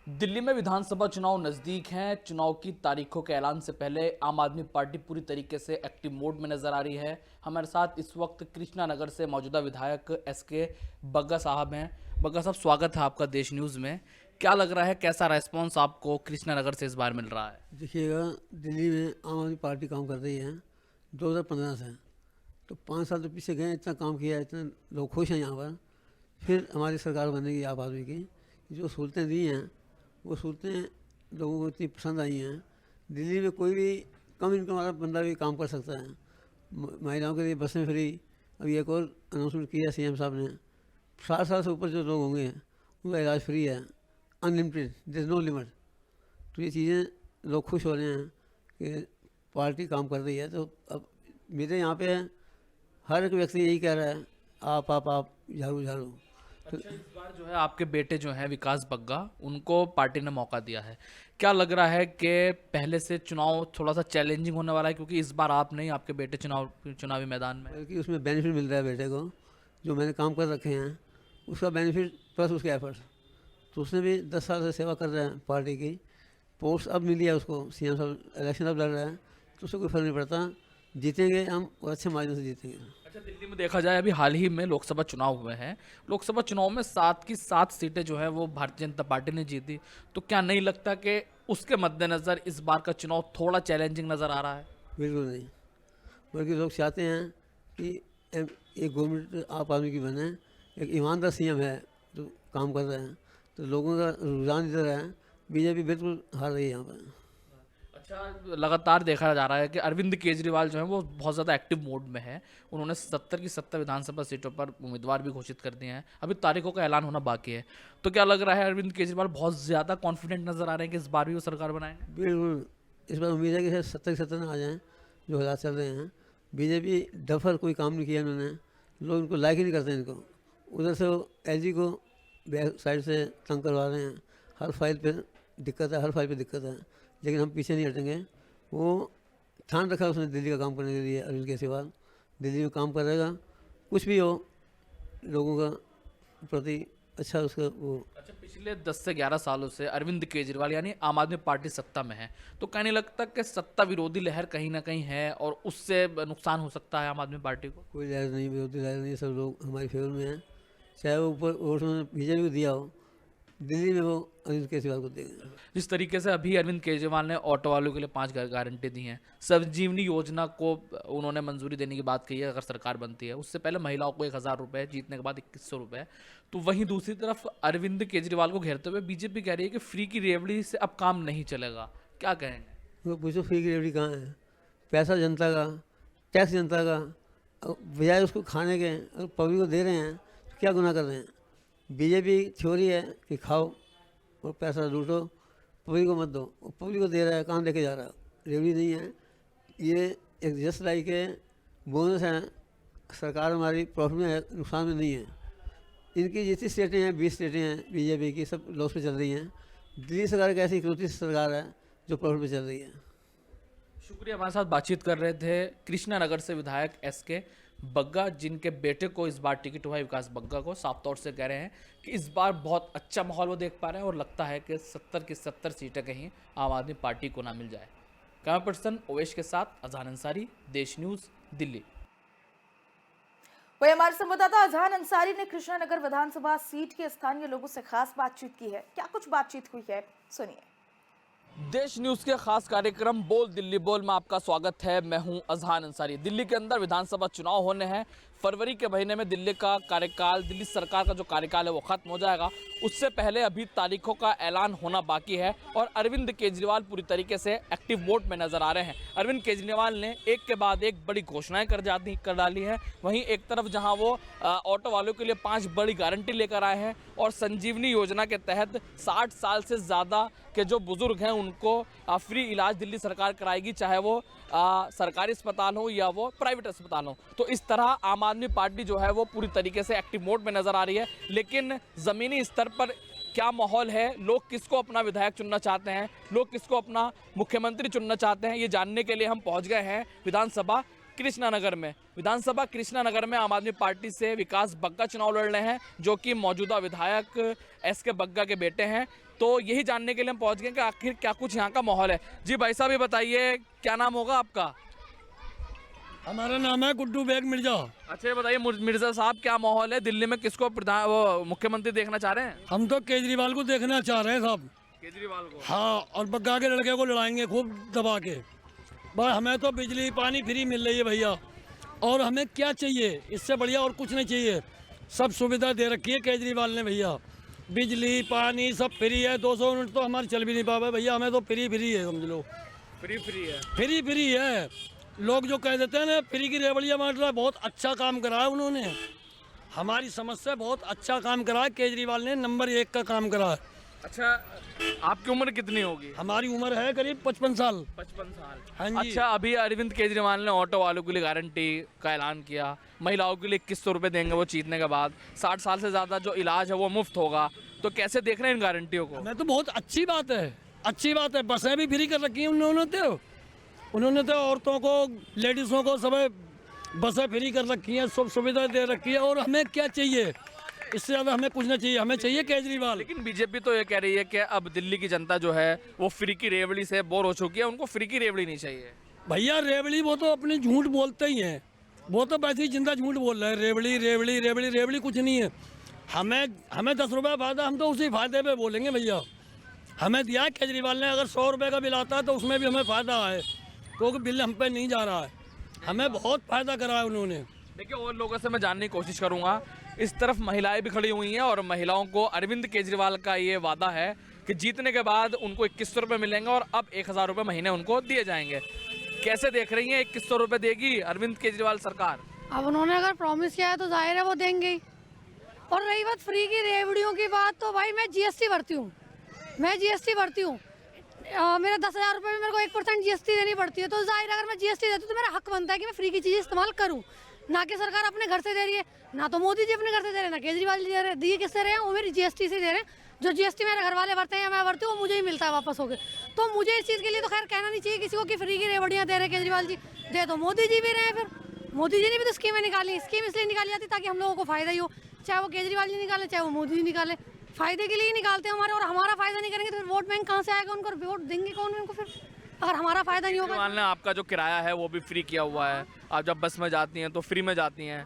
दिल्ली में विधानसभा चुनाव नजदीक हैं। चुनाव की तारीखों के ऐलान से पहले आम आदमी पार्टी पूरी तरीके से एक्टिव मोड में नजर आ रही है। हमारे साथ इस वक्त कृष्णा नगर से मौजूदा विधायक एसके बग्गा साहब हैं। बग्गा साहब, स्वागत है आपका देश न्यूज़ में। क्या लग रहा है, कैसा रेस्पॉन्स आपको कृष्णा नगर से इस बार मिल रहा है? देखिएगा, दिल्ली में आम आदमी पार्टी काम कर रही है 2015 से। तो 5 साल तो पीछे गए, इतना काम किया, इतने लोग खुश हैं यहाँ पर। फिर हमारी सरकार बनेगी आम आदमी की। जो सहूलतें दी हैं वो सहूलतें लोगों को इतनी पसंद आई हैं। दिल्ली में कोई भी कम इनकम वाला बंदा भी काम कर सकता है। महिलाओं के लिए बसें फ्री। अभी एक और अनाउंसमेंट किया सीएम साहब ने। 60 साल से ऊपर जो लोग होंगे उनका इलाज फ्री है, unlimited, there is no limit. तो ये चीज़ें लोग खुश हो रहे हैं कि पार्टी काम कर रही है। तो अब मेरे यहाँ पे हर एक व्यक्ति यही कह रहा है, आप झाड़ू झाड़ू। तो अच्छा, इस बार जो है आपके बेटे जो हैं विकास बग्गा, उनको पार्टी ने मौका दिया है। क्या लग रहा है कि पहले से चुनाव थोड़ा सा चैलेंजिंग होने वाला है, क्योंकि इस बार आप नहीं, आपके बेटे चुनावी मैदान में? बल्कि उसमें बेनिफिट मिल रहा है बेटे को, जो मैंने काम कर रखे हैं उसका बेनिफिट प्लस उसके एफर्ट्स। तो उसने भी 10 साल से सेवा कर रहे हैं पार्टी की। पोस्ट अब मिली है उसको, सीएम साहब इलेक्शन अब लड़ रहा है, तो उससे कोई फर्क नहीं पड़ता। जीतेंगे हम और अच्छे मार्जिन से जीतेंगे। अच्छा, दिल्ली में देखा जाए, अभी हाल ही में लोकसभा चुनाव हुए हैं। लोकसभा चुनाव में 7 की 7 सीटें जो है वो भारतीय जनता पार्टी ने जीती। तो क्या नहीं लगता कि उसके मद्देनज़र इस बार का चुनाव थोड़ा चैलेंजिंग नज़र आ रहा है? बिल्कुल नहीं, बल्कि लोग चाहते हैं कि एक गवर्नमेंट आप आदमी की बने, एक ईमानदार सीएम है जो काम कर रहे हैं। तो लोगों का रुझान इधर है। बीजेपी बिल्कुल हार रही है यहाँ पर। अच्छा, लगातार देखा जा रहा है कि अरविंद केजरीवाल जो है वो बहुत ज़्यादा एक्टिव मोड में है। उन्होंने 70 की 70 विधानसभा सीटों पर उम्मीदवार भी घोषित कर दिए हैं। अभी तारीखों का ऐलान होना बाकी है। तो क्या लग रहा है, अरविंद केजरीवाल बहुत ज़्यादा कॉन्फिडेंट नज़र आ रहे हैं कि इस बार भी वो सरकार बनाएंगे? बिल्कुल, इस बार उम्मीद है कि शायद 70 ना आ जाएँ, जो हालात चल रहे हैं। बीजेपी डफर कोई काम नहीं किया इन्होंने, लोग इनको लाइक ही नहीं करते इनको। उधर से वो एलजी को बैक साइड से तंग करवा रहे हैं। हर फाइल पे दिक्कत है, हर फाइल पे दिक्कत है, लेकिन हम पीछे नहीं हटेंगे। वो ठान रखा उसने दिल्ली का काम करने के लिए। अरविंद केजरीवाल दिल्ली में काम करेगा, कुछ भी हो, लोगों का प्रति अच्छा उसका वो। अच्छा, पिछले 10 से 11 सालों से अरविंद केजरीवाल यानी आम आदमी पार्टी सत्ता में है। तो क्या नहीं लगता कि सत्ता विरोधी लहर कहीं ना कहीं है और उससे नुकसान हो सकता है आम आदमी पार्टी को? कोई लहर नहीं, विरोधी लहर नहीं, सब लोग हमारे फेवर में हैं। चाहे वो ऊपर वोट उन्होंने बीजेपी को दिया हो, दिल्ली में वो अरविंद केजरीवाल को देंगे। जिस तरीके से अभी अरविंद केजरीवाल ने ऑटो वालों के लिए 5 गारंटी दी हैं, संजीवनी योजना को उन्होंने मंजूरी देने की बात कही है अगर सरकार बनती है। उससे पहले महिलाओं को 1000 रुपये, जीतने के बाद 2100 रुपये। तो वहीं दूसरी तरफ अरविंद केजरीवाल को घेरते हुए बीजेपी कह रही है कि फ्री की रेवड़ी से अब काम नहीं चलेगा। क्या कहेंगे? वो पूछो फ्री की रेवड़ी कहाँ है? पैसा जनता का, टैक्स जनता का, बजाय उसको खाने के अगर पब्लिक को दे रहे हैं तो क्या गुनाह कर रहे हैं? बीजेपी थ्योरी है कि खाओ और पैसा लूटो, पब्लिक को मत दो। वो पब्लिक को दे रहा है, कहाँ लेके जा रहा है? रेवड़ी नहीं है ये। एक जस्ट लाइक है, बोनस है। सरकार हमारी प्रॉफिट में है, नुकसान में नहीं है। इनकी जितनी स्टेटें हैं, 20 स्टेटें हैं बीजेपी की, सब लॉस पे चल रही हैं। दिल्ली सरकार एक ऐसी इकलौती सरकार है जो प्रॉफिट पे चल रही है। शुक्रिया। हमारे साथ बातचीत कर रहे थे कृष्णा नगर से विधायक एसके बग्गा, जिनके बेटे को इस बार टिकट हुआ है, विकास बग्गा को। साफ तौर से कह रहे हैं कि इस बार बहुत अच्छा माहौल वो देख पा रहे हैं और लगता है कि 70 की 70 सीटें कहीं आम आदमी पार्टी को ना मिल जाए। कैमरा पर्सन ओवेश के साथ अजहान अंसारी, देश न्यूज़, दिल्ली। वही हमारे संवाददाता अजहान अंसारी ने कृष्णानगर विधानसभा सीट के स्थानीय लोगों से खास बातचीत की है। क्या कुछ बातचीत हुई है, सुनिए। देश न्यूज़ के खास कार्यक्रम बोल दिल्ली बोल में आपका स्वागत है। मैं हूं अजहान अंसारी। दिल्ली के अंदर विधानसभा चुनाव होने हैं। फरवरी के महीने में दिल्ली का कार्यकाल, दिल्ली सरकार का जो कार्यकाल है वो खत्म हो जाएगा। उससे पहले अभी तारीखों का ऐलान होना बाकी है और अरविंद केजरीवाल पूरी तरीके से एक्टिव मोड में नजर आ रहे हैं। अरविंद केजरीवाल ने एक के बाद एक बड़ी घोषणाएं कर डाली हैं। वहीं एक तरफ जहां वो ऑटो वालों के लिए 5 बड़ी गारंटी लेकर आए हैं और संजीवनी योजना के तहत 60 साल से ज़्यादा के जो बुजुर्ग हैं उनको फ्री इलाज दिल्ली सरकार कराएगी, चाहे वो सरकारी अस्पताल हो या वो प्राइवेट अस्पताल हो। तो इस तरह आम आदमी पार्टी जो है वो पूरी तरीके से एक्टिव मोड में नजर आ रही है। लेकिन ज़मीनी स्तर पर क्या माहौल है, लोग किसको अपना विधायक चुनना चाहते हैं, लोग किसको अपना मुख्यमंत्री चुनना चाहते हैं, ये जानने के लिए हम पहुंच गए हैं विधानसभा कृष्णानगर में विधानसभा कृष्णानगर में आम आदमी पार्टी से विकास बग्गा चुनाव लड़ रहे हैं, जो कि मौजूदा विधायक एस के बग्गा के बेटे हैं। तो यही जानने के लिए हम पहुंच गए कि आखिर क्या कुछ यहाँ का माहौल है। जी भाई साहब, ये बताइए क्या नाम होगा आपका? हमारा नाम है गुड्डू बेग मिर्जा। अच्छा, ये बताइए मिर्जा साहब, क्या माहौल है दिल्ली में? किसको मुख्यमंत्री देखना चाह रहे हैं? हम तो केजरीवाल को देखना चाह रहे हैं साहब। केजरीवाल को? हाँ, और बग्गा के लड़के को लड़ाएंगे खूब दबा के। बस हमें तो बिजली पानी फ्री मिल रही है भैया, और हमें क्या चाहिए इससे बढ़िया? और कुछ नहीं चाहिए, सब सुविधा दे रखी है केजरीवाल ने भैया। बिजली पानी सब फ्री है, 200 यूनिट तो हमारे चल भी नहीं पावे भैया, हमें तो फ्री है, समझ लो। फ्री है? फ्री है। लोग जो कह देते हैं ना फ्री की रेवड़ियाँ बांट रहा है, बहुत अच्छा काम करा है उन्होंने। हमारी समस्या बहुत अच्छा काम करा है केजरीवाल ने, नंबर 1 का काम करा है। अच्छा, आपकी उम्र कितनी होगी? हमारी उम्र है करीब 55 साल। 55 साल? हाँ जी। अच्छा, अभी अरविंद केजरीवाल ने ऑटो वालों के लिए गारंटी का ऐलान किया, महिलाओं के लिए 2100 रुपये देंगे वो जीतने के बाद, 60 साल से ज़्यादा जो इलाज है वो मुफ्त होगा। तो कैसे देख रहे हैं इन गारंटियों को? मैं तो बहुत अच्छी बात है। बसें भी फ्री कर रखी हैं उन्होंने तो औरतों को, लेडीज़ों को सब बसें फ्री कर रखी हैं, सब सुविधा दे रखी है। और हमें क्या चाहिए? इससे ज़्यादा हमें कुछ नहीं चाहिए, हमें चाहिए केजरीवाल। लेकिन बीजेपी तो ये कह रही है कि अब दिल्ली की जनता जो है वो फ्री की रेवड़ी से बोर हो चुकी है, उनको फ्री की रेवड़ी नहीं चाहिए। भैया रेवड़ी वो तो अपने झूठ बोलते ही हैं, वो तो वैसे ही जिंदा झूठ बोल रहे हैं। रेवड़ी कुछ नहीं है। हमें 10 रुपये फायदा, हम तो उसी फायदे पे बोलेंगे भैया। हमें दिया है केजरीवाल ने, अगर 100 रुपये का बिल आता है तो उसमें भी हमें फ़ायदा है, क्योंकि बिल हम पे नहीं जा रहा है। हमें बहुत फ़ायदा करा है उन्होंने। देखिए, और लोगों से मैं जानने की कोशिश करूंगा। इस तरफ महिलाएं भी खड़ी हुई हैं और महिलाओं को अरविंद केजरीवाल का ये वादा है कि जीतने के बाद उनको 2100 रुपये मिलेंगे और अब 1000 रुपये महीने उनको दिए जाएंगे। कैसे देख रही हैं, 2100 रुपये देगी अरविंद केजरीवाल सरकार? अब उन्होंने अगर प्रॉमिस किया है तो जाहिर है वो देंगे ही। और रही बात फ्री की रेवड़ियों की बात, तो भाई मैं जीएसटी भरती हूँ। मेरे 10,000 रुपये में मेरे को 1% जीएसटी देनी पड़ती है, तो जाहिर है अगर मैं जीएसटी देती हूँ तो मेरा हक बनता है कि मैं फ्री की चीज़ इस्तेमाल करूँ। ना कि सरकार अपने घर से दे रही है, ना तो मोदी जी अपने घर से दे रहे हैं, ना केजरीवाल जी दे रहे हैं। दिए किससे रहे हैं? वो मेरी जीएसटी से दे रहे हैं। जो जीएसटी मेरे घर वाले भरते हैं या मैं भरती हूँ, वो मुझे ही मिलता है वापस होकर। तो मुझे इस चीज़ के लिए तो खैर कहना नहीं चाहिए किसी को कि फ्री की रेवड़ियाँ दे रहे केजरीवाल जी। दे तो मोदी जी भी रहे हैं, फिर मोदी जी ने भी तो स्कीमें निकाली। स्कीम इसलिए निकाली जाती ताकि हम लोगों को फायदा ही हो, चाहे वो केजरीवाल जी निकाले चाहे वो मोदी जी निकाले। फायदे के लिए ही निकालते हैं हमारे, और हमारा फायदा नहीं करेंगे तो फिर वोट बैंक कहाँ से आएगा? उनको वोट देंगे कौन उनको फिर, अगर हमारा फायदा नहीं होगा? केजरीवाल ने आपका जो किराया है वो भी फ्री किया हुआ है, आप जब बस में जाती हैं तो फ्री में जाती हैं।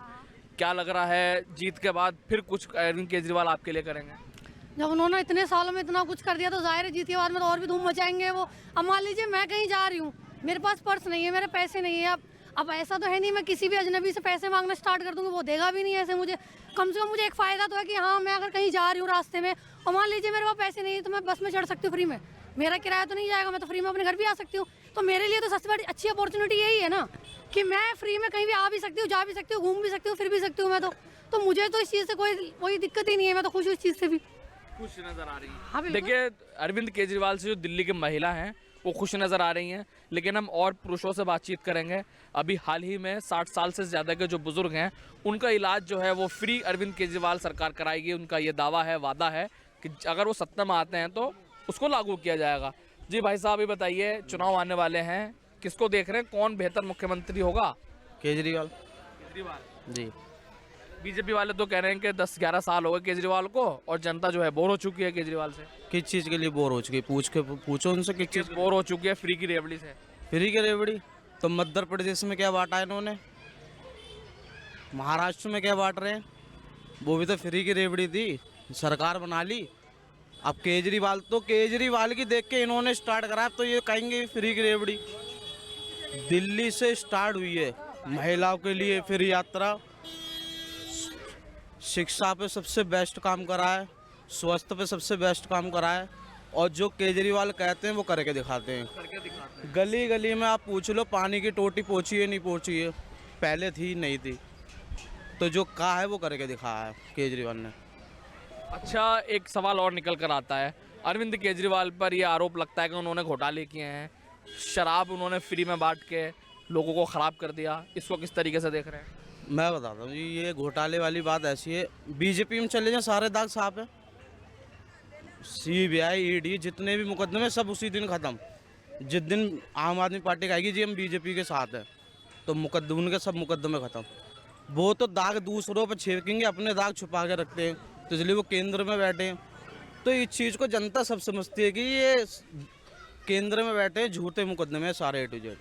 क्या लग रहा है जीत के बाद फिर कुछ अरविंद केजरीवाल आपके लिए करेंगे? जब उन्होंने इतने सालों में इतना कुछ कर दिया तो जाहिर है जीत के बाद में तो और भी धूम मचाएंगे वो। अब मान लीजिए मैं कहीं जा रही हूँ, मेरे पास पर्स नहीं है, मेरे पैसे नहीं है। अब ऐसा तो है नहीं मैं किसी भी अजनबी से पैसे मांगना स्टार्ट कर दूंगी, वो देगा भी नहीं ऐसे मुझे। कम से कम मुझे एक फ़ायदा तो है कि हाँ, मैं अगर कहीं जा रही हूँ रास्ते में और मान लीजिए मेरे पास पैसे नहीं है तो मैं बस में चढ़ सकती हूँ फ्री में, मेरा किराया तो नहीं जाएगा, मैं तो फ्री में अपने घर भी आ सकती हूँ। तो मेरे लिए तो सबसे बड़ी अच्छी अपॉर्चुनिटी यही है ना कि मैं फ्री में कहीं भी आ भी सकती हूँ, जा भी सकती हूँ, घूम भी सकती हूँ, फिर भी सकती हूँ मैं तो मुझे तो इस चीज़ से कोई दिक्कत ही नहीं है। मैं तो खुश हूँ इस चीज़ से भी। खुश नजर आ रही हाँ, है। बिल्कुल। देखिए, अरविंद केजरीवाल से जो दिल्ली की महिला हैं वो खुश नज़र आ रही हैं, लेकिन हम और पुरुषों से बातचीत करेंगे। अभी हाल ही में 60 साल से ज़्यादा के जो बुज़ुर्ग हैं उनका इलाज जो है वो फ्री अरविंद केजरीवाल सरकार कराएगी। उनका ये दावा है, वादा है कि अगर वो सत्ता में आते हैं तो उसको लागू किया जाएगा। जी भाई साहब, ये बताइए, चुनाव आने वाले हैं, किसको देख रहे हैं, कौन बेहतर मुख्यमंत्री होगा? केजरीवाल केजरीवाल जी। बीजेपी वाले तो कह रहे हैं कि 10-11 साल हो गए केजरीवाल को और जनता जो है बोर हो चुकी है केजरीवाल से। किस चीज़ के लिए बोर हो चुकी? पूछो उनसे किस चीज़ बोर हो चुकी है फ्री की रेवड़ी से। फ्री की रेवड़ी तो मध्य प्रदेश में क्या बांटा है इन्होंने, महाराष्ट्र में क्या बांट रहे हैं? वो भी तो फ्री की रेवड़ी थी, सरकार बना ली। अब केजरीवाल की देख के इन्होंने स्टार्ट करा, तो ये कहेंगे फ्री की रेवड़ी। दिल्ली से स्टार्ट हुई है महिलाओं के लिए फ्री यात्रा, शिक्षा पे सबसे बेस्ट काम करा है, स्वास्थ्य पे सबसे बेस्ट काम करा है, और जो केजरीवाल कहते हैं वो करके दिखाते हैं। गली गली में आप पूछ लो पानी की टोटी पहुंची है नहीं पहुंची है, पहले थी नहीं थी, तो जो कहा है वो करके दिखाया है केजरीवाल ने। अच्छा, एक सवाल और निकल कर आता है, अरविंद केजरीवाल पर यह आरोप लगता है कि उन्होंने घोटाले किए हैं, शराब उन्होंने फ्री में बांट के लोगों को ख़राब कर दिया। इसको किस तरीके से देख रहे हैं? मैं बताता हूँ जी, ये घोटाले वाली बात ऐसी है, बीजेपी में चले जाए सारे दाग साफ है। सीबीआई, ईडी जितने भी मुकदमे सब उसी दिन ख़त्म, जिस दिन आम आदमी पार्टी कहेगी जी हम बीजेपी के साथ हैं, तो मुकदमे उनके सब मुकदमे खत्म। वो तो दाग दूसरों पर छेकेंगे, अपने दाग छुपा के रखते हैं, तो इसलिए वो केंद्र में बैठे हैं। तो इस चीज़ को जनता सब समझती है कि ये केंद्र में बैठे हैं, झूठे मुकदमे हैं सारे A to Z।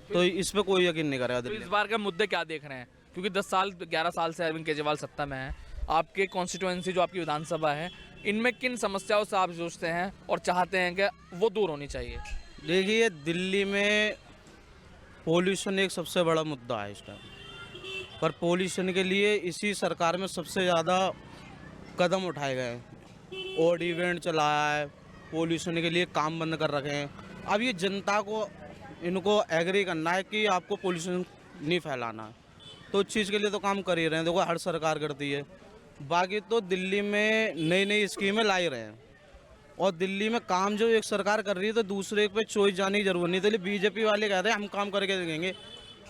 तो इस पर कोई यकीन नहीं करेगा तो दिल्ली इस बार के मुद्दे क्या देख रहे हैं? क्योंकि 11 साल से अरविंद केजरीवाल सत्ता में है, आपके कॉन्स्टिट्यूएंसी जो आपकी विधानसभा है, इनमें किन समस्याओं से आप सोचते हैं और चाहते हैं कि वो दूर होनी चाहिए? देखिए, दिल्ली में पॉल्यूशन एक सबसे बड़ा मुद्दा है इस टाइम, पर पॉल्यूशन के लिए इसी सरकार में सबसे ज़्यादा कदम उठाए गए हैं। ऑड इवेंट चलाया है, पॉल्यूशन के लिए काम बंद कर रखे हैं। अब ये जनता को इनको एग्री करना है कि आपको पॉल्यूशन नहीं फैलाना है, तो उस चीज़ के लिए तो काम कर ही रहे हैं। देखो, हर सरकार करती है। बाकी तो दिल्ली में नई नई स्कीमें ला ही रहे हैं, और दिल्ली में काम जो एक सरकार कर रही है तो दूसरे पे चोइस जाने की जरूरत नहीं। तो बीजेपी वाले कह रहे हैं हम काम करके देंगे।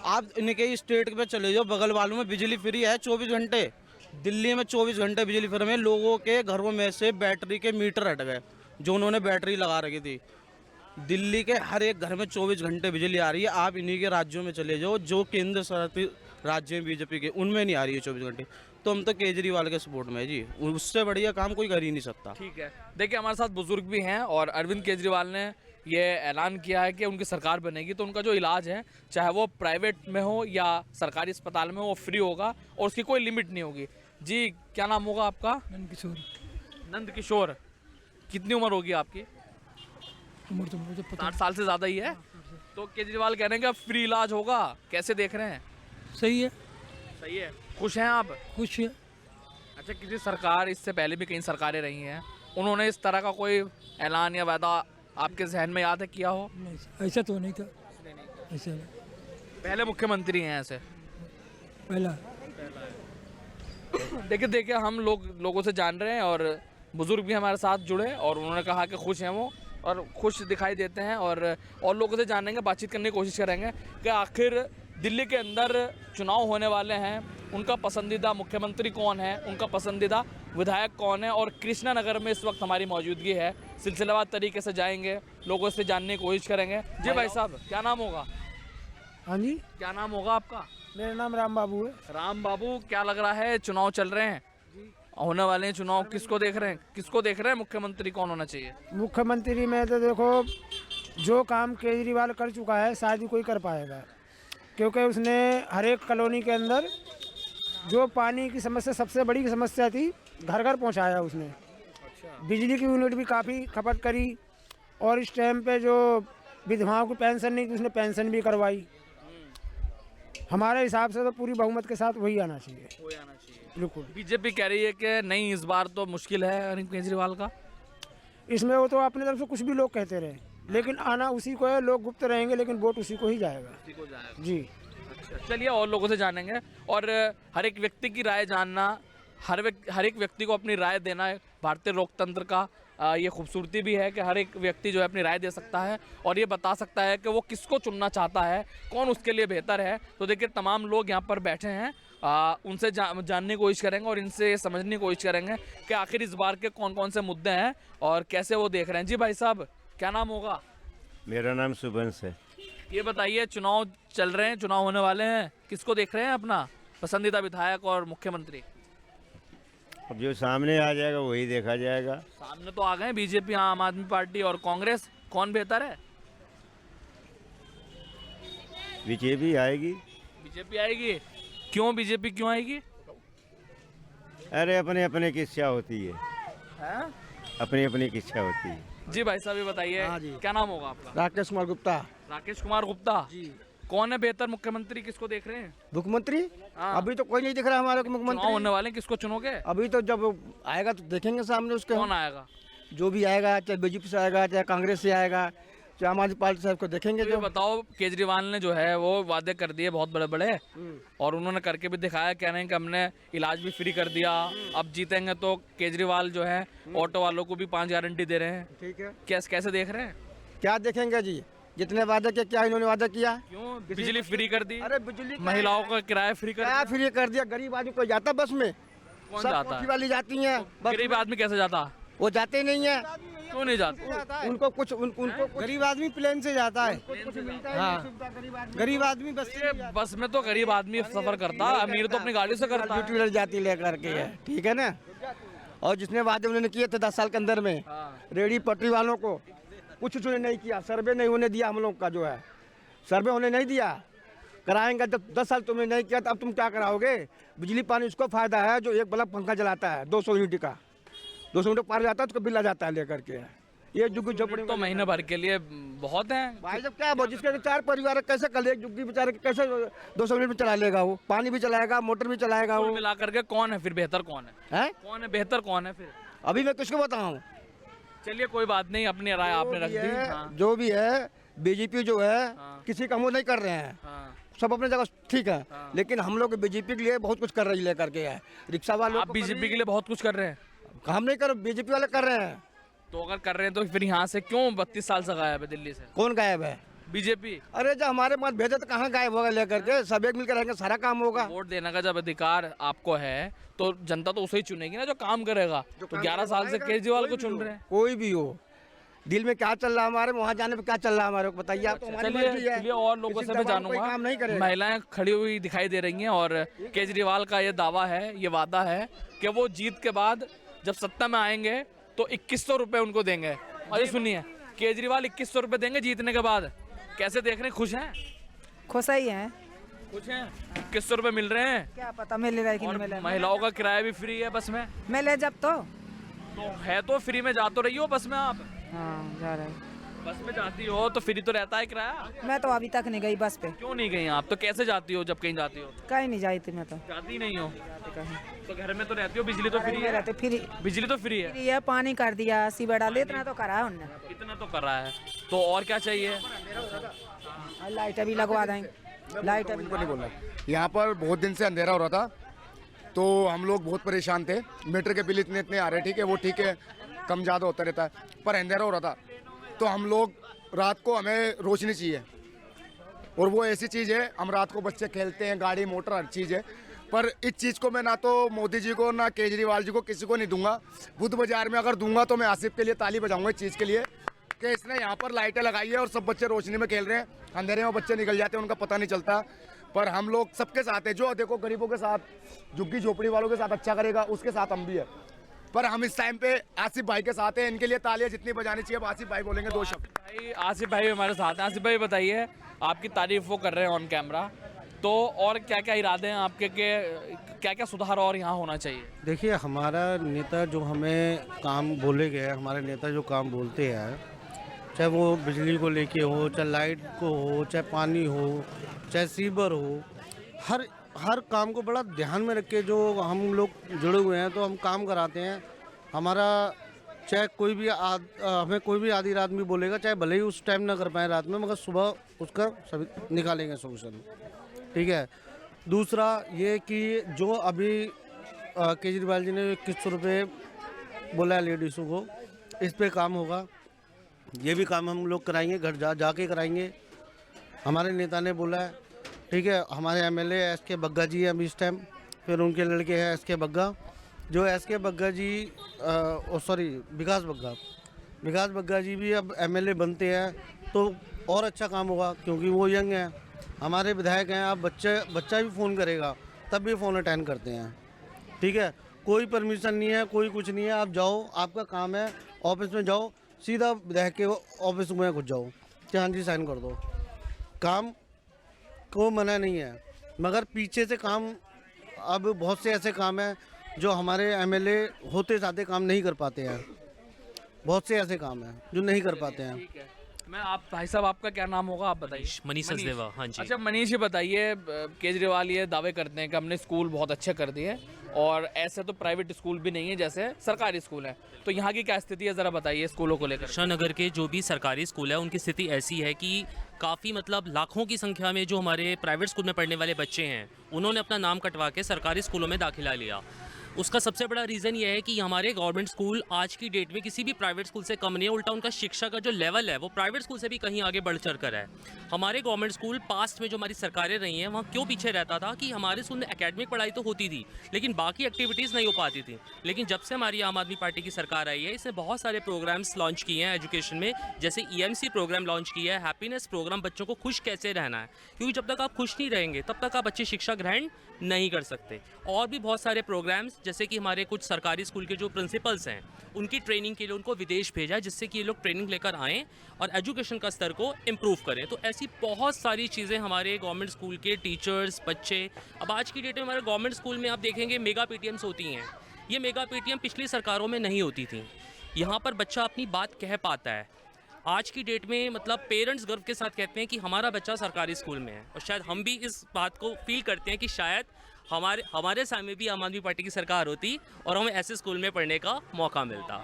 आप इनके स्टेट पे चले जाओ, बगल वालों में बिजली फ्री है 24 घंटे। दिल्ली में 24 घंटे बिजली फ्री में लोगों के घरों में से बैटरी के मीटर हट गए, जो उन्होंने बैटरी लगा रखी थी। दिल्ली के हर एक घर में 24 घंटे बिजली आ रही है। आप इन्हीं के राज्यों में चले जाओ जो केंद्र शासित राज्य हैं बीजेपी के, उनमें नहीं आ रही है 24 घंटे। तो हम तो केजरीवाल के सपोर्ट में है जी, उससे बढ़िया काम कोई कर ही नहीं सकता। ठीक है, देखिए हमारे साथ बुजुर्ग भी हैं और अरविंद केजरीवाल ने ये ऐलान किया है कि उनकी सरकार बनेगी तो उनका जो इलाज है, चाहे वो प्राइवेट में हो या सरकारी अस्पताल में हो, वो फ्री होगा और उसकी कोई लिमिट नहीं होगी। जी, क्या नाम होगा आपका? नंद किशोर। कितनी उम्र होगी आपकी? उम्र तो मुझे पता 60 साल से ज़्यादा ही है। तो केजरीवाल कह रहे हैं कि फ्री इलाज होगा, कैसे देख रहे हैं? सही है, सही है, खुश हैं आप? खुश है। अच्छा, किसी सरकार, इससे पहले भी कई सरकारें रही हैं, उन्होंने इस तरह का कोई ऐलान या वादा आपके जहन में याद है किया हो? नहीं, ऐसा तो नहीं था, ऐसा नहीं। पहले मुख्यमंत्री हैं ऐसे? पहला देखिए हम लोगों से जान रहे हैं और बुजुर्ग भी हमारे साथ जुड़े और उन्होंने कहा कि खुश हैं वो और खुश दिखाई देते हैं और लोगों से जानेंगे, बातचीत करने की कोशिश करेंगे कि आखिर दिल्ली के अंदर चुनाव होने वाले हैं, उनका पसंदीदा मुख्यमंत्री कौन है, उनका पसंदीदा विधायक कौन है। और कृष्णा नगर में इस वक्त हमारी मौजूदगी है, सिलसिलेवार तरीके से जाएंगे, लोगों से जानने की कोशिश करेंगे। जी भाई साहब, क्या नाम होगा? हाँ जी, क्या नाम होगा आपका? मेरा नाम राम बाबू है। राम बाबू, क्या लग रहा है, चुनाव चल रहे हैं, होने वाले हैं चुनाव, किसको देख रहे हैं, किसको देख रहे हैं मुख्यमंत्री कौन होना चाहिए? मुख्यमंत्री में तो देखो, जो काम केजरीवाल कर चुका है शायद ही कोई कर पाएगा, क्योंकि उसने हर एक कॉलोनी के अंदर जो पानी की समस्या, सबसे बड़ी समस्या थी, घर घर पहुंचाया उसने। बिजली की यूनिट भी काफ़ी खपत करी और इस टाइम पे जो विधवाओं की पेंशन नहीं थी, उसने पेंशन भी करवाई। हमारे हिसाब से तो पूरी बहुमत के साथ वही आना चाहिए। कोई आना चाहिए, बिल्कुल। बीजेपी कह रही है कि नहीं, इस बार तो मुश्किल है अरविंद केजरीवाल का। इसमें वो तो अपनी तरफ से कुछ भी लोग कहते रहे, लेकिन आना उसी को है, लोग गुप्त रहेंगे लेकिन वोट उसी को ही जाएगा। जी, अच्छा, चलिए और लोगों से जानेंगे और हर एक व्यक्ति की राय जानना, हर एक व्यक्ति को अपनी राय देना भारतीय लोकतंत्र का ये खूबसूरती भी है कि हर एक व्यक्ति जो है अपनी राय दे सकता है और ये बता सकता है कि वो किसको चुनना चाहता है, कौन उसके लिए बेहतर है। तो देखिए तमाम लोग यहाँ पर बैठे हैं, उनसे जानने की कोशिश करेंगे और इनसे समझने की कोशिश करेंगे कि आखिर इस बार के कौन कौन से मुद्दे हैं और कैसे वो देख रहे हैं। जी भाई साहब, क्या नाम होगा? मेरा नाम सुबंश है। ये बताइए, चुनाव चल रहे हैं, चुनाव होने वाले हैं, किसको देख रहे हैं अपना पसंदीदा विधायक और मुख्यमंत्री? अब जो सामने आ जाएगा वही देखा जाएगा। सामने तो आ गए बीजेपी, आम आदमी पार्टी और कांग्रेस, कौन बेहतर है? बीजेपी आएगी। बीजेपी आएगी? क्यों बीजेपी क्यों आएगी? अरे अपने अपने की इच्छा होती है, अपनी अपनी की इच्छा होती है। जी भाई साहब, ये बताइए, क्या नाम होगा आपका? राकेश कुमार गुप्ता। राकेश कुमार गुप्ता जी। कौन है बेहतर मुख्यमंत्री, किसको देख रहे हैं? मुख्यमंत्री हाँ। अभी तो कोई नहीं दिख रहा हमारे को चुनाव मुख्यमंत्री। होने वाले हैं, किसको चुनोगे? अभी तो जब आएगा तो देखेंगे सामने उसके। कौन आएगा? जो भी आएगा, चाहे बीजेपी से आएगा, चाहे कांग्रेस से आएगा, चाहे आम आदमी पार्टी से, को देखेंगे। तो ये बताओ, केजरीवाल ने जो है वो वादे कर दिए बहुत बड़े बड़े और उन्होंने करके भी दिखाया, कह रहे हैं कि हमने इलाज भी फ्री कर दिया, अब जीतेंगे तो केजरीवाल जो है ऑटो वालों को भी 5 गारंटी दे रहे हैं। ठीक है, कैसे देख रहे हैं? क्या देखेंगे जी, जितने वादे किया, क्या इन्होंने वादा किया? क्यों? बिजली फ्री कर दी, अरे बिजली महिलाओं का किराया फ्री कर क्या दिया। फ्री कर दिया? गरीब आदमी कोई जाता बस में? कौन सब जाता कोठी है? वाली जाती हैं बस गरीब में। आदमी कैसे जाता? वो जाते ही नहीं है। क्यों नहीं जाते? उनको कुछ उनको गरीब आदमी प्लेन से जाता है। हाँ, गरीब आदमी बस से ये बस में तो गरीब आदमी सफर करता है, अमीर तो अपनी गाड़ी से करता है। टू व्हीलर जाती लेकर के है, ठीक है ना। और जिसने वादे उन्होंने किए थे 10 साल के अंदर में रेहड़ी पटरी वालों को कुछ उन्होंने नहीं किया, सर्वे नहीं होने दिया। हम लोग का जो है सर्वे होने नहीं दिया, कराएंगे जब 10 साल तुमने नहीं किया तो अब तुम क्या कराओगे? बिजली पानी उसको फायदा है जो एक बल्ब पंखा जलाता है 200 यूनिट का, 200 यूनिट पार जाता है उसको बिल आ जाता है लेकर के। ये झुग्गी झोपड़ी तो महीने भर के लिए बहुत है भाई जब क्या है, जिसके 4 परिवार है, कैसे कल एक झुग्गी बेचारे कैसे 200 यूनिट में चला लेगा? वो पानी भी चलाएगा, मोटर भी चलाएगा वो। मिला करके कौन है फिर बेहतर, कौन है? है कौन है बेहतर, कौन है फिर? अभी मैं किसको बताऊं? चलिए कोई बात नहीं, अपनी राय आपने रख दी। हाँ, जो भी है बीजेपी जो है हाँ। किसी का मुँह नहीं कर रहे हैं, हाँ। सब अपने जगह ठीक है। लेकिन हम लोग बीजेपी के लिए बहुत कुछ कर रही लेकर के है। रिक्शा वालों आप बीजेपी के लिए बहुत कुछ कर रहे हैं, हम नहीं कर, बीजेपी वाले कर रहे हैं। तो अगर कर रहे हैं तो फिर यहाँ से क्यों 32 साल से गायब है दिल्ली से कौन गायब है? बीजेपी? अरे जब हमारे मत भेजे तो कहाँ गायब होगा लेकर के? सब एक मिलकर रहेंगे, सारा काम होगा। वोट देने का जब अधिकार आपको है तो जनता तो उसे ही चुनेगी ना जो काम करेगा। तो 11 साल से केजरीवाल को चुन रहे हैं। कोई भी हो, दिल में क्या चल रहा है हमारे, वहाँ जाने पे क्या चल रहा है हमारे को बताइए आप। तो हमारी मर्जी है। चलिए और लोगों से मैं जानूंगा। काम नहीं करेगा। महिलाएं खड़ी हुई दिखाई दे रही हैं और केजरीवाल का ये दावा है, ये वादा है कि वो जीत के बाद जब सत्ता में आएंगे तो 2100 रुपए उनको देंगे। और ये सुनिए, केजरीवाल 2100 रुपए देंगे जीतने के बाद। कैसे देख रहे हैं, खुश हैं? खुश ही है। खुश हैं? 2100 रुपए मिल रहे हैं क्या पता मिल रहा है कि और नहीं मिल रहा है। महिलाओं का किराया भी फ्री है बस में। मिले जब तो है तो फ्री में जा तो रही हो बस में आप? हाँ जा रहा है। बस में जाती हो तो फ्री तो रहता है किराया। मैं तो अभी तक नहीं गई बस पे। क्यों नहीं गई आप? तो कैसे जाती हो जब कहीं जाती हो? कहीं नहीं जाई थी मैं तो। जाती नहीं हो कहीं तो घर में तो रहती हो, बिजली तो फ्री में है। रहते फिर बिजली तो फ्री है, ये पानी कर दिया, सीवर डाल दिया, इतना तो करा है उनने। इतना तो कर रहा है तो और क्या चाहिए? और लाइट भी लगवा देंगे, लाइट भी। नहीं बोला। यहाँ पर बहुत दिन से अंधेरा हो रहा था तो हम लोग बहुत परेशान थे। मीटर के बिल इतने इतने आ रहे, ठीक है वो ठीक है, कम ज़्यादा होता रहता है, पर अंधेरा हो रहा था तो हम लोग रात को हमें रोशनी चाहिए। और वो ऐसी चीज़ है, हम रात को बच्चे खेलते हैं, गाड़ी मोटर हर चीज़ है, पर इस चीज़ को मैं ना तो मोदी जी को ना केजरीवाल जी को किसी को नहीं दूंगा। बुद्ध बाजार में अगर दूंगा तो मैं आसिफ के लिए ताली बजाऊंगा इस चीज़ के लिए कि इसने यहाँ पर लाइटें लगाई है और सब बच्चे रोशनी में खेल रहे हैं। अंधेरे में बच्चे निकल जाते हैं, उनका पता नहीं चलता। पर हम लोग सबके साथ हैं, जो देखो गरीबों के साथ, झुग्गी झोपड़ी वालों के साथ अच्छा करेगा उसके साथ हम भी है। पर हम इस टाइम पे आसिफ भाई के साथ हैं, इनके लिए तालियां जितनी बजानी चाहिए। अब आसिफ भाई बोलेंगे 2 शब्द। भाई आसिफ भाई हमारे साथ हैं। आसिफ भाई बताइए, आपकी तारीफ वो कर रहे हैं ऑन कैमरा, तो और क्या क्या इरादे हैं आपके के क्या क्या सुधार और यहाँ होना चाहिए? देखिए, हमारा नेता जो हमें काम बोले गए, हमारे नेता जो काम बोलते हैं, चाहे वो बिजली को लेके हो, चाहे लाइट को हो, चाहे पानी हो, चाहे सीवर हो, हर काम को बड़ा ध्यान में रख के जो हम लोग जुड़े हुए हैं तो हम काम कराते हैं। हमारा चाहे कोई भी हमें कोई भी आधी रात में बोलेगा, चाहे भले ही उस टाइम ना कर पाए रात में, मगर सुबह उसका सभी निकालेंगे सोल्यूशन, ठीक है। दूसरा ये कि जो अभी केजरीवाल जी ने 2100 रुपये बोला है लेडीज़ों को, इस पे काम होगा। ये भी काम हम लोग कराएंगे, घर जाके कराएंगे। हमारे नेता ने बोला है, ठीक है। हमारे एमएलए एसके बग्गा जी हैं अभी इस टाइम, फिर उनके लड़के हैं एसके बग्गा, जो एसके बग्गा जी विकास बग्गा जी भी अब एमएलए बनते हैं तो और अच्छा काम होगा, क्योंकि वो यंग हैं, हमारे विधायक हैं। आप बच्चा भी फ़ोन करेगा तब भी फ़ोन अटेंड करते हैं, ठीक है। कोई परमिशन नहीं है, कोई कुछ नहीं है, आप जाओ, आपका काम है, ऑफिस में जाओ, सीधा विधायक के ऑफिस में घुस जाओ कि हाँ जी साइन कर दो। काम को मना नहीं है, मगर पीछे से काम, अब बहुत से ऐसे काम हैं जो हमारे एमएलए होते जाते काम नहीं कर पाते हैं। बहुत से ऐसे काम हैं जो नहीं कर पाते हैं। ठीक है, मैं आप भाई साहब, आपका क्या नाम होगा आप बताइए? मनीष सचदेवा। हाँ जी। अच्छा मनीष, ये बताइए, केजरीवाल ये दावे करते हैं कि हमने स्कूल बहुत अच्छे कर दिए और ऐसे तो प्राइवेट स्कूल भी नहीं है जैसे सरकारी स्कूल है, तो यहाँ की क्या स्थिति है, ज़रा बताइए स्कूलों को लेकर। कृष्णानगर के जो भी सरकारी स्कूल है उनकी स्थिति ऐसी है कि काफ़ी मतलब लाखों की संख्या में जो हमारे प्राइवेट स्कूल में पढ़ने वाले बच्चे हैं उन्होंने अपना नाम कटवा के सरकारी स्कूलों में दाखिला लिया। उसका सबसे बड़ा रीज़न ये है कि हमारे गवर्नमेंट स्कूल आज की डेट में किसी भी प्राइवेट स्कूल से कम नहीं है, उल्टा उनका शिक्षा का जो लेवल है वो प्राइवेट स्कूल से भी कहीं आगे बढ़ चढ़ कर है। हमारे गवर्नमेंट स्कूल पास्ट में जो हमारी सरकारें रही हैं वहाँ क्यों पीछे रहता था कि हमारे स्कूल में एकेडमिक पढ़ाई तो होती थी लेकिन बाकी एक्टिविटीज़ नहीं हो पाती थी। लेकिन जब से हमारी आम आदमी पार्टी की सरकार आई है इसने बहुत सारे प्रोग्राम्स लॉन्च किए हैं एजुकेशन में, जैसे EMC प्रोग्राम लॉन्च किया है, हैप्पीनेस प्रोग्राम, बच्चों को खुश कैसे रहना है, क्योंकि जब तक आप खुश नहीं रहेंगे तब तक आप अच्छी शिक्षा ग्रहण नहीं कर सकते। और भी बहुत सारे प्रोग्राम्स, जैसे कि हमारे कुछ सरकारी स्कूल के जो प्रिंसिपल्स हैं उनकी ट्रेनिंग के लिए उनको विदेश भेजा है जिससे कि ये लोग ट्रेनिंग लेकर आएँ और एजुकेशन का स्तर को इम्प्रूव करें। तो ऐसी बहुत सारी चीज़ें हमारे गवर्नमेंट स्कूल के टीचर्स, बच्चे, अब आज की डेट में हमारे गवर्नमेंट स्कूल में आप देखेंगे मेगा PTMs होती हैं। ये मेगा PTM पिछली सरकारों में नहीं होती थी। यहाँ पर बच्चा अपनी बात कह पाता है। आज की डेट में मतलब पेरेंट्स गर्व के साथ कहते हैं कि हमारा बच्चा सरकारी स्कूल में है, और शायद हम भी इस बात को फील करते हैं कि शायद हमारे सामने भी आम आदमी पार्टी की सरकार होती और हमें ऐसे स्कूल में पढ़ने का मौका मिलता।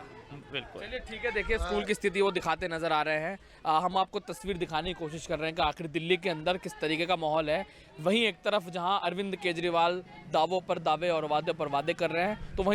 बिल्कुल। चलिए ठीक है, देखिए स्कूल की स्थिति वो दिखाते नज़र आ रहे हैं। हम आपको तस्वीर दिखाने की कोशिश कर रहे हैं कि आखिर दिल्ली के अंदर किस तरीके का माहौल है। वहीं एक तरफ जहां अरविंद केजरीवाल दावों पर दावे और वादे पर वादे कर रहे हैं, तो वहीं